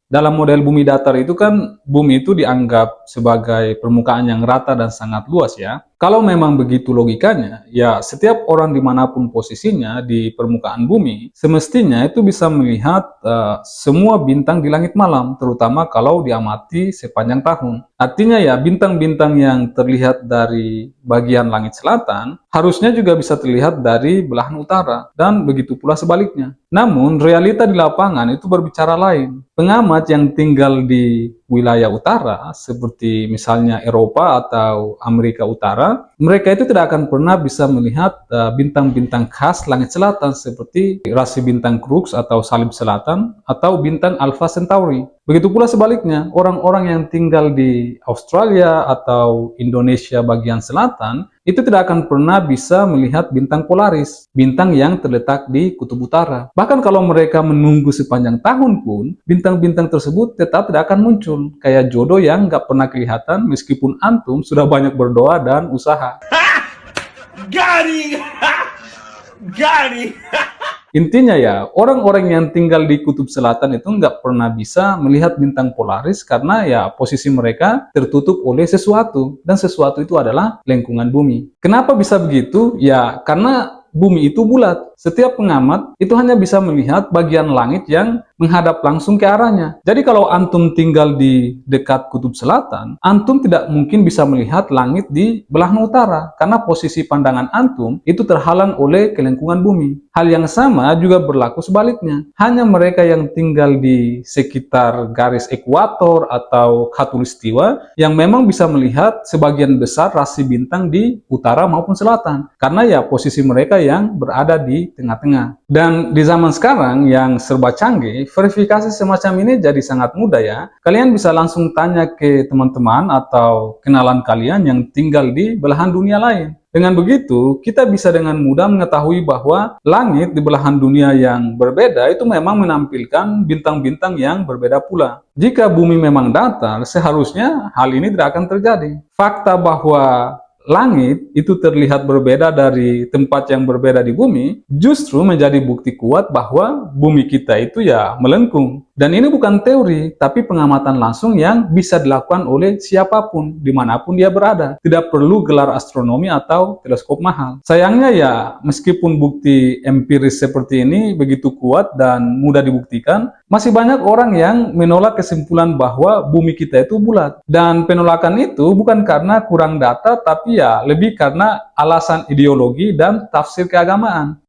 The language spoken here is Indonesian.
Dalam model bumi datar itu kan bumi itu dianggap sebagai permukaan yang rata dan sangat luas ya. Kalau memang begitu logikanya, ya setiap orang dimanapun posisinya di permukaan bumi, semestinya itu bisa melihat semua bintang di langit malam, terutama kalau diamati sepanjang tahun. Artinya ya bintang-bintang yang terlihat dari bagian langit selatan, harusnya juga bisa terlihat dari belahan utara, dan begitu pula sebaliknya. Namun, realita di lapangan itu berbicara lain. Pengamat yang tinggal di wilayah utara, seperti misalnya Eropa atau Amerika Utara, mereka itu tidak akan pernah bisa melihat bintang-bintang khas langit selatan seperti rasi bintang Crux atau Salib Selatan atau bintang Alpha Centauri. Begitu pula sebaliknya, orang-orang yang tinggal di Australia atau Indonesia bagian selatan itu tidak akan pernah bisa melihat bintang Polaris, bintang yang terletak di kutub utara. Bahkan kalau mereka menunggu sepanjang tahun pun, bintang-bintang tersebut tetap tidak akan muncul. Kayak jodoh yang nggak pernah kelihatan meskipun antum sudah banyak berdoa dan usaha. Garing! Garing! Intinya ya, orang-orang yang tinggal di kutub selatan itu nggak pernah bisa melihat bintang Polaris karena ya posisi mereka tertutup oleh sesuatu, dan sesuatu itu adalah lingkungan bumi. Kenapa bisa begitu? Ya, karena bumi itu bulat. Setiap pengamat itu hanya bisa melihat bagian langit yang menghadap langsung ke arahnya. Jadi kalau antum tinggal di dekat kutub selatan, antum tidak mungkin bisa melihat langit di belahan utara karena posisi pandangan antum itu terhalang oleh kelingkungan bumi. Hal yang sama juga berlaku sebaliknya. Hanya mereka yang tinggal di sekitar garis ekuator atau khatulistiwa yang memang bisa melihat sebagian besar rasi bintang di utara maupun selatan. Karena ya posisi mereka yang berada di tengah-tengah. Dan di zaman sekarang yang serba canggih, verifikasi semacam ini jadi sangat mudah ya. Kalian bisa langsung tanya ke teman-teman atau kenalan kalian yang tinggal di belahan dunia lain. Dengan begitu, kita bisa dengan mudah mengetahui bahwa langit di belahan dunia yang berbeda itu memang menampilkan bintang-bintang yang berbeda pula. Jika bumi memang datar, seharusnya hal ini tidak akan terjadi. Fakta bahwa langit itu terlihat berbeda dari tempat yang berbeda di bumi, justru menjadi bukti kuat bahwa bumi kita itu ya melengkung. Dan ini bukan teori, tapi pengamatan langsung yang bisa dilakukan oleh siapapun, dimanapun dia berada. Tidak perlu gelar astronomi atau teleskop mahal. Sayangnya ya, meskipun bukti empiris seperti ini begitu kuat dan mudah dibuktikan, masih banyak orang yang menolak kesimpulan bahwa bumi kita itu bulat. Dan penolakan itu bukan karena kurang data, tapi ya lebih karena alasan ideologi dan tafsir keagamaan.